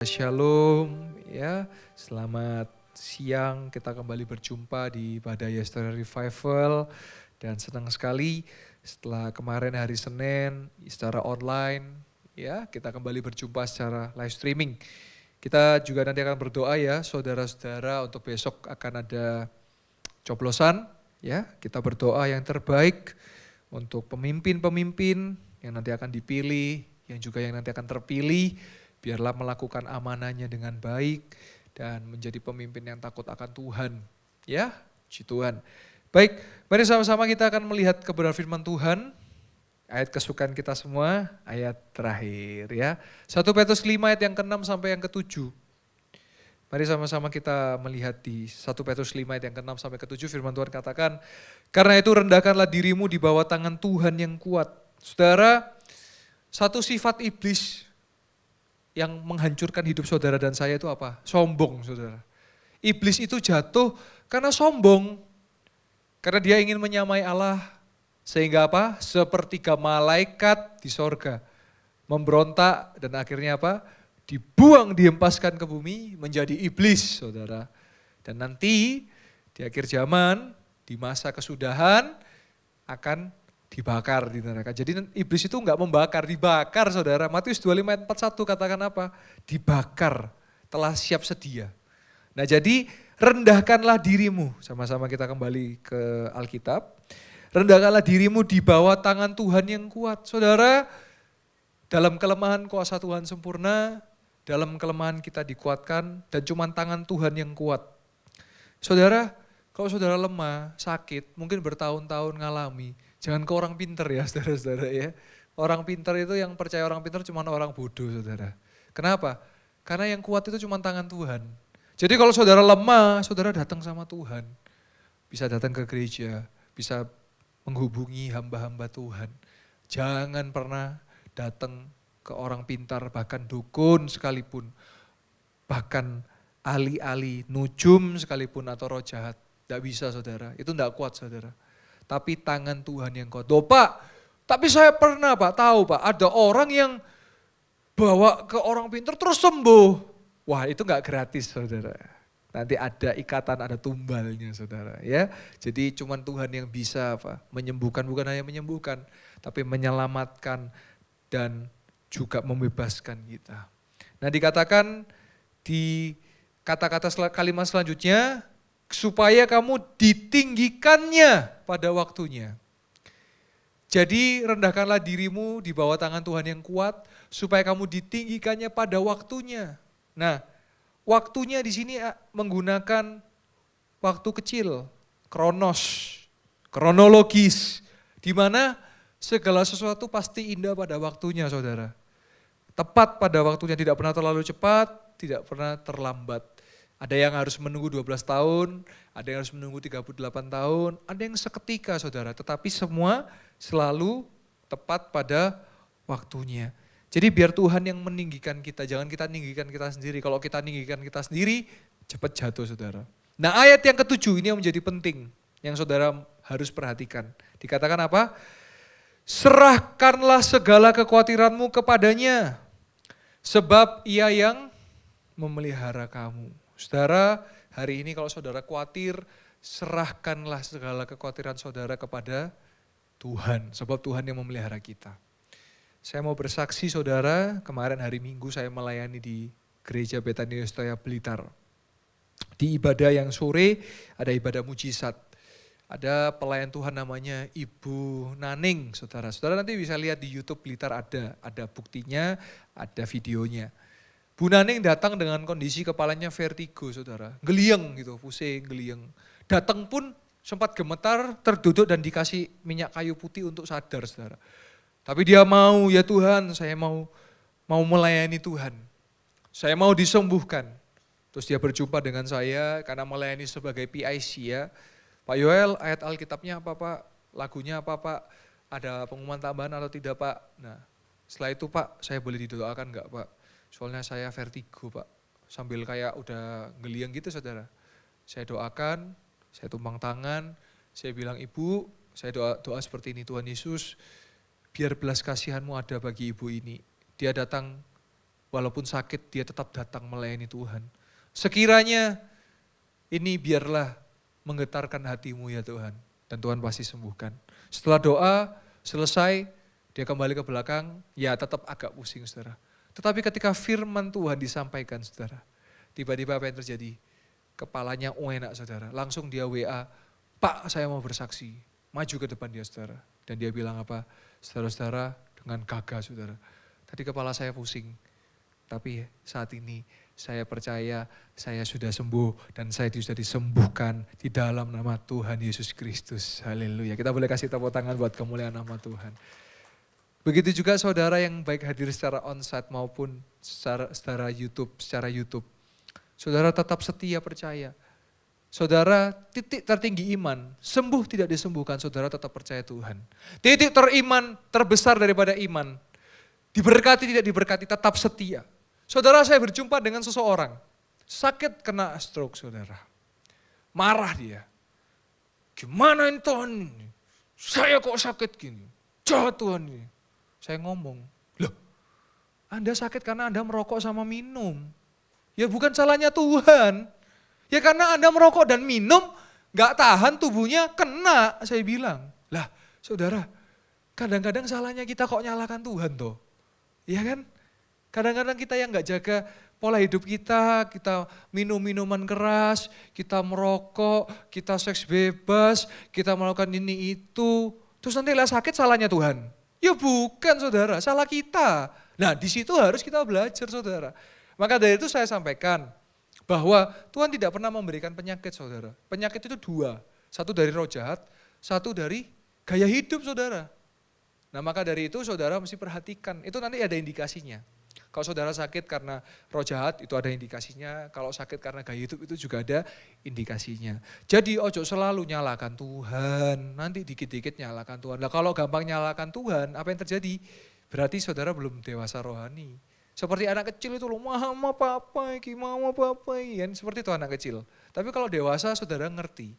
Shalom ya, selamat siang, kita kembali berjumpa di Badai Yesterday Revival dan senang sekali setelah kemarin hari Senin secara online ya, kita kembali berjumpa secara live streaming. Kita juga nanti akan berdoa ya saudara-saudara, untuk besok akan ada coblosan ya, kita berdoa yang terbaik untuk pemimpin-pemimpin yang nanti akan dipilih, yang juga yang nanti akan terpilih. Biarlah melakukan amanahnya dengan baik dan menjadi pemimpin yang takut akan Tuhan. Ya, puji Tuhan. Baik, mari sama-sama kita akan melihat kebenaran firman Tuhan. Ayat kesukaan kita semua, ayat terakhir ya. 1 Petrus 5 ayat yang ke-6 sampai yang ke-7. Mari sama-sama kita melihat di 1 Petrus 5 ayat yang ke-6 sampai ke-7, firman Tuhan katakan, "Karena itu rendahkanlah dirimu di bawah tangan Tuhan yang kuat." Saudara, satu sifat iblis yang menghancurkan hidup saudara dan saya itu apa? Sombong, saudara. Iblis itu jatuh karena sombong. Karena dia ingin menyamai Allah. Sehingga apa? Sepertiga malaikat di sorga. Memberontak dan akhirnya apa? Dibuang, dihempaskan ke bumi menjadi iblis, saudara. Dan nanti di akhir zaman, di masa kesudahan akan dibakar di neraka. Jadi iblis itu enggak membakar, dibakar saudara. Matius 25 ayat 41 katakan apa? Dibakar, telah siap sedia. Nah jadi rendahkanlah dirimu, sama-sama kita kembali ke Alkitab. Rendahkanlah dirimu di bawah tangan Tuhan yang kuat. Saudara, dalam kelemahan kuasa Tuhan sempurna, dalam kelemahan kita dikuatkan, dan cuma tangan Tuhan yang kuat. Saudara, kalau saudara lemah, sakit, mungkin bertahun-tahun ngalami, jangan ke orang pinter ya saudara-saudara ya. Orang pinter itu yang percaya orang pinter cuma orang bodoh saudara. Kenapa? Karena yang kuat itu cuma tangan Tuhan. Jadi kalau saudara lemah, saudara datang sama Tuhan. Bisa datang ke gereja, bisa menghubungi hamba-hamba Tuhan. Jangan pernah datang ke orang pintar, bahkan dukun sekalipun. Bahkan ahli-ahli nujum sekalipun atau roh jahat. Tidak bisa saudara, itu tidak kuat saudara. Tapi tangan Tuhan yang kuat. Loh Pak, tapi saya pernah Pak, tahu Pak, ada orang yang bawa ke orang pintar terus sembuh. Wah itu gak gratis saudara. Nanti ada ikatan, ada tumbalnya saudara ya. Jadi cuman Tuhan yang bisa apa, menyembuhkan, bukan hanya menyembuhkan, tapi menyelamatkan dan juga membebaskan kita. Nah dikatakan di kata-kata kalimat selanjutnya, supaya kamu ditinggikannya pada waktunya. Jadi rendahkanlah dirimu di bawah tangan Tuhan yang kuat, supaya kamu ditinggikannya pada waktunya. Nah, waktunya di sini menggunakan waktu kecil, kronologis, di mana segala sesuatu pasti indah pada waktunya, saudara. Tepat pada waktunya, tidak pernah terlalu cepat, tidak pernah terlambat. Ada yang harus menunggu 12 tahun, ada yang harus menunggu 38 tahun, ada yang seketika saudara. Tetapi semua selalu tepat pada waktunya. Jadi biar Tuhan yang meninggikan kita, jangan kita meninggikan kita sendiri. Kalau kita meninggikan kita sendiri, cepat jatuh saudara. Nah ayat yang ke-7 ini yang menjadi penting, yang saudara harus perhatikan. Dikatakan apa? Serahkanlah segala kekhawatiranmu kepadanya, sebab ia yang memelihara kamu. Saudara, hari ini kalau saudara khawatir, serahkanlah segala kekhawatiran saudara kepada Tuhan. Sebab Tuhan yang memelihara kita. Saya mau bersaksi saudara, kemarin hari Minggu saya melayani di Gereja Betania Yesterday Blitar. Di ibadah yang sore, ada ibadah mujizat. Ada pelayan Tuhan namanya Ibu Naning, saudara. Saudara nanti bisa lihat di YouTube Blitar ada buktinya, ada videonya. Bu Naning datang dengan kondisi kepalanya vertigo saudara, geliang gitu, pusing, geliang. Datang pun sempat gemetar, terduduk dan dikasih minyak kayu putih untuk sadar saudara. Tapi dia mau, ya Tuhan saya mau melayani Tuhan. Saya mau disembuhkan. Terus dia berjumpa dengan saya karena melayani sebagai PIC ya. Pak Yoel ayat Alkitabnya apa Pak, lagunya apa Pak, ada pengumuman tambahan atau tidak Pak. Nah setelah itu Pak saya boleh didoakan enggak Pak. Soalnya saya vertigo Pak, sambil kayak udah ngeliang gitu saudara. Saya doakan, saya tumpang tangan, saya bilang Ibu, saya doa seperti ini Tuhan Yesus, biar belas kasihanmu ada bagi ibu ini. Dia datang walaupun sakit dia tetap datang melayani Tuhan. Sekiranya ini biarlah menggetarkan hatimu ya Tuhan, dan Tuhan pasti sembuhkan. Setelah doa selesai, dia kembali ke belakang, ya tetap agak pusing saudara. Tetapi ketika firman Tuhan disampaikan saudara, tiba-tiba apa yang terjadi? Kepalanya enak saudara, langsung dia WA, Pak saya mau bersaksi, maju ke depan dia saudara. Dan dia bilang apa? Saudara-saudara dengan gagah saudara, tadi kepala saya pusing, tapi saat ini saya percaya saya sudah sembuh dan saya sudah disembuhkan di dalam nama Tuhan Yesus Kristus. Haleluya. Kita boleh kasih tepuk tangan buat kemuliaan nama Tuhan. Begitu juga saudara yang baik hadir secara onsite maupun secara YouTube, Saudara tetap setia percaya. Saudara titik tertinggi iman, sembuh tidak disembuhkan, saudara tetap percaya Tuhan. Titik teriman terbesar daripada iman, diberkati tidak diberkati, tetap setia. Saudara saya berjumpa dengan seseorang, sakit kena stroke saudara. Marah dia. Gimana Tuhan ini? Saya kok sakit gini? Jahat Tuhan ini. Saya ngomong, loh Anda sakit karena Anda merokok sama minum. Ya bukan salahnya Tuhan. Ya karena Anda merokok dan minum, gak tahan tubuhnya kena, saya bilang. Lah saudara, kadang-kadang salahnya kita kok nyalakan Tuhan toh. Iya kan? Kadang-kadang kita yang gak jaga pola hidup kita minum minuman keras, kita merokok, kita seks bebas, kita melakukan ini itu. Terus nanti lah sakit salahnya Tuhan. Ya bukan saudara, salah kita. Nah di situ harus kita belajar saudara. Maka dari itu saya sampaikan bahwa Tuhan tidak pernah memberikan penyakit saudara. Penyakit itu dua, satu dari roh jahat, satu dari gaya hidup saudara. Nah maka dari itu saudara mesti perhatikan, itu nanti ada indikasinya. Kalau saudara sakit karena roh jahat itu ada indikasinya, kalau sakit karena gaya hidup itu juga ada indikasinya. Jadi ojo selalu nyalakan Tuhan, nanti dikit-dikit nyalakan Tuhan. Nah kalau gampang nyalakan Tuhan, apa yang terjadi? Berarti saudara belum dewasa rohani. Seperti anak kecil itu loh, mama papa, kan seperti itu anak kecil. Tapi kalau dewasa saudara ngerti.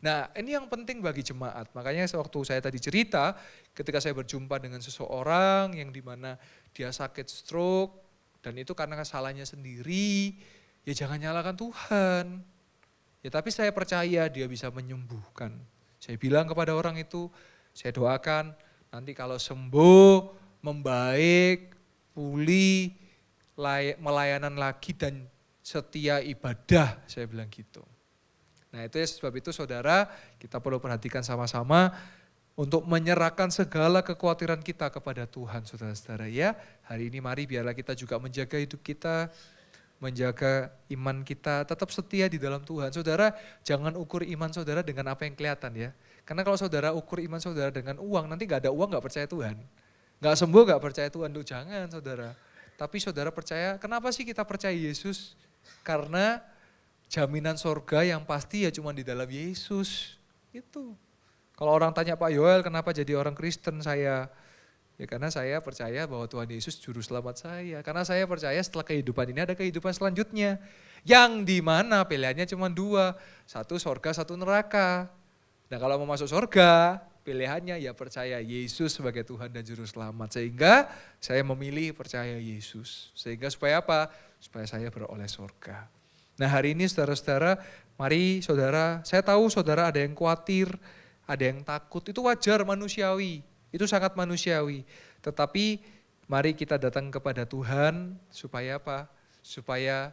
Nah ini yang penting bagi jemaat, makanya waktu saya tadi cerita, ketika saya berjumpa dengan seseorang yang dimana dia sakit stroke, dan itu karena kesalahannya sendiri, ya jangan nyalakan Tuhan. Ya tapi saya percaya dia bisa menyembuhkan. Saya bilang kepada orang itu, saya doakan nanti kalau sembuh, membaik, pulih, melayanan lagi dan setia ibadah, saya bilang gitu. Nah itu sebab itu saudara kita perlu perhatikan sama-sama untuk menyerahkan segala kekhawatiran kita kepada Tuhan saudara-saudara ya. Hari ini mari biarlah kita juga menjaga hidup kita, menjaga iman kita, tetap setia di dalam Tuhan. Saudara jangan ukur iman saudara dengan apa yang kelihatan ya. Karena kalau saudara ukur iman saudara dengan uang, nanti gak ada uang gak percaya Tuhan. Gak sembuh gak percaya Tuhan, tuh jangan saudara. Tapi saudara percaya, kenapa sih kita percaya Yesus? Karena jaminan sorga yang pasti ya cuma di dalam Yesus. Itu. Kalau orang tanya Pak Yoel kenapa jadi orang Kristen saya? Ya karena saya percaya bahwa Tuhan Yesus juru selamat saya. Karena saya percaya setelah kehidupan ini ada kehidupan selanjutnya. Yang dimana pilihannya cuma dua. Satu sorga, satu neraka. Nah kalau mau masuk sorga, pilihannya ya percaya Yesus sebagai Tuhan dan juru selamat. Sehingga saya memilih percaya Yesus. Sehingga supaya apa? Supaya saya beroleh sorga. Nah hari ini saudara-saudara, mari saudara, saya tahu saudara ada yang khawatir, ada yang takut, itu wajar manusiawi, itu sangat manusiawi. Tetapi mari kita datang kepada Tuhan supaya apa? Supaya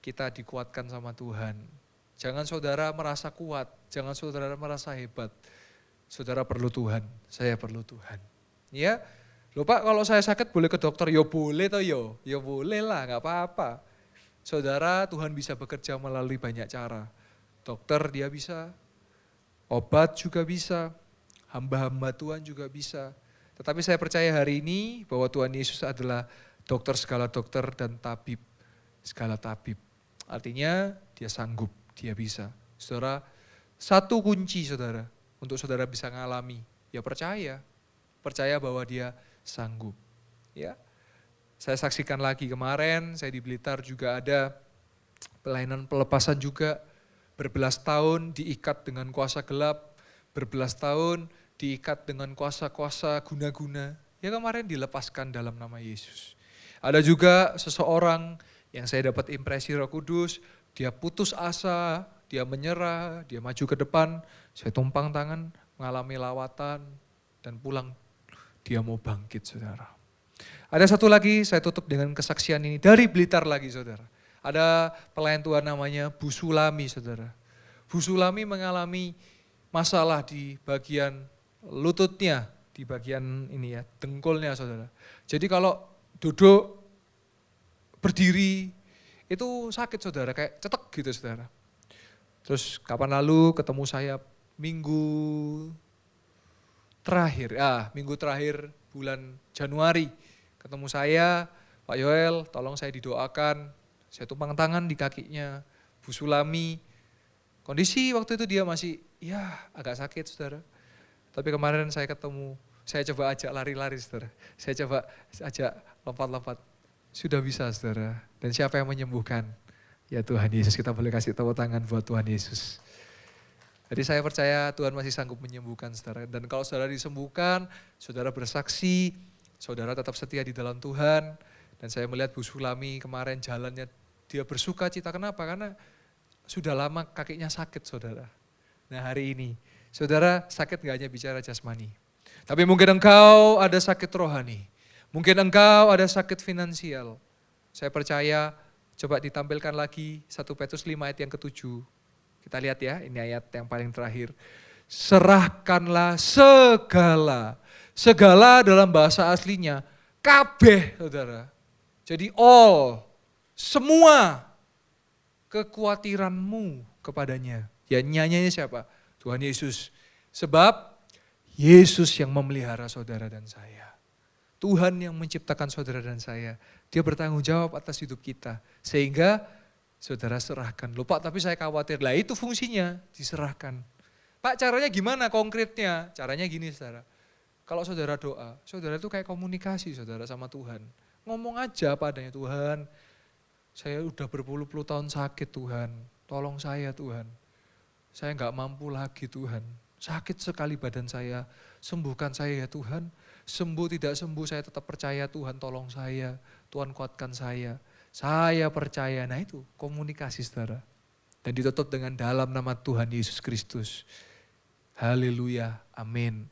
kita dikuatkan sama Tuhan. Jangan saudara merasa kuat, jangan saudara merasa hebat. Saudara perlu Tuhan, saya perlu Tuhan. Ya, loh Pak kalau saya sakit boleh ke dokter? Ya boleh toh yo, ya boleh lah gak apa-apa. Saudara, Tuhan bisa bekerja melalui banyak cara. Dokter dia bisa, obat juga bisa, hamba-hamba Tuhan juga bisa. Tetapi saya percaya hari ini bahwa Tuhan Yesus adalah dokter segala dokter dan tabib segala tabib. Artinya dia sanggup, dia bisa. Saudara, satu kunci saudara untuk saudara bisa ngalami, ya percaya. Percaya bahwa dia sanggup. Ya. Saya saksikan lagi kemarin, saya di Blitar juga ada pelayanan pelepasan juga. Berbelas tahun diikat dengan kuasa gelap, berbelas tahun diikat dengan kuasa-kuasa guna-guna. Ya kemarin dilepaskan dalam nama Yesus. Ada juga seseorang yang saya dapat impresi Roh Kudus, dia putus asa, dia menyerah, dia maju ke depan, saya tumpang tangan, mengalami lawatan, dan pulang dia mau bangkit, saudara. Ada satu lagi, saya tutup dengan kesaksian ini, dari Blitar lagi, saudara. Ada pelayan Tuhan namanya Bu Sulami, saudara. Bu Sulami mengalami masalah di bagian lututnya, di bagian ini ya, dengkulnya, saudara. Jadi kalau duduk, berdiri, itu sakit, saudara, kayak cetek gitu, saudara. Terus kapan lalu ketemu saya minggu terakhir bulan Januari, ketemu saya, Pak Yoel, tolong saya didoakan, saya tumpang tangan di kakinya, Bu Sulami. Kondisi waktu itu dia masih, ya agak sakit, saudara. Tapi kemarin saya ketemu, saya coba ajak lari-lari, saudara. Saya coba ajak lompat-lompat, sudah bisa, saudara. Dan siapa yang menyembuhkan? Ya Tuhan Yesus, kita boleh kasih tepuk tangan buat Tuhan Yesus. Jadi saya percaya Tuhan masih sanggup menyembuhkan, saudara. Dan kalau saudara disembuhkan, saudara bersaksi, saudara tetap setia di dalam Tuhan. Dan saya melihat Bu Sulami kemarin jalannya, dia bersuka cita. Kenapa? Karena sudah lama kakinya sakit, saudara. Nah hari ini, saudara sakit gak hanya bicara jasmani. Tapi mungkin engkau ada sakit rohani. Mungkin engkau ada sakit finansial. Saya percaya, coba ditampilkan lagi 1 Petrus 5 ayat yang ke-7. Kita lihat ya, ini ayat yang paling terakhir. Serahkanlah segala. Segala dalam bahasa aslinya, kabeh, saudara. Jadi all, semua kekhawatiranmu kepadanya. Ya nyanyinya siapa? Tuhan Yesus. Sebab Yesus yang memelihara saudara dan saya. Tuhan yang menciptakan saudara dan saya. Dia bertanggung jawab atas hidup kita. Sehingga saudara serahkan. Loh Pak, tapi saya khawatir. Lah itu fungsinya, diserahkan. Pak caranya gimana konkretnya? Caranya gini, saudara. Kalau saudara doa, saudara itu kayak komunikasi, saudara, sama Tuhan. Ngomong aja apa adanya, Tuhan. Saya udah berpuluh-puluh tahun sakit, Tuhan. Tolong saya, Tuhan. Saya gak mampu lagi, Tuhan. Sakit sekali badan saya. Sembuhkan saya ya Tuhan. Sembuh tidak sembuh, saya tetap percaya, Tuhan tolong saya. Tuhan kuatkan saya. Saya percaya. Nah itu komunikasi, saudara. Dan ditutup dengan dalam nama Tuhan Yesus Kristus. Haleluya. Amin.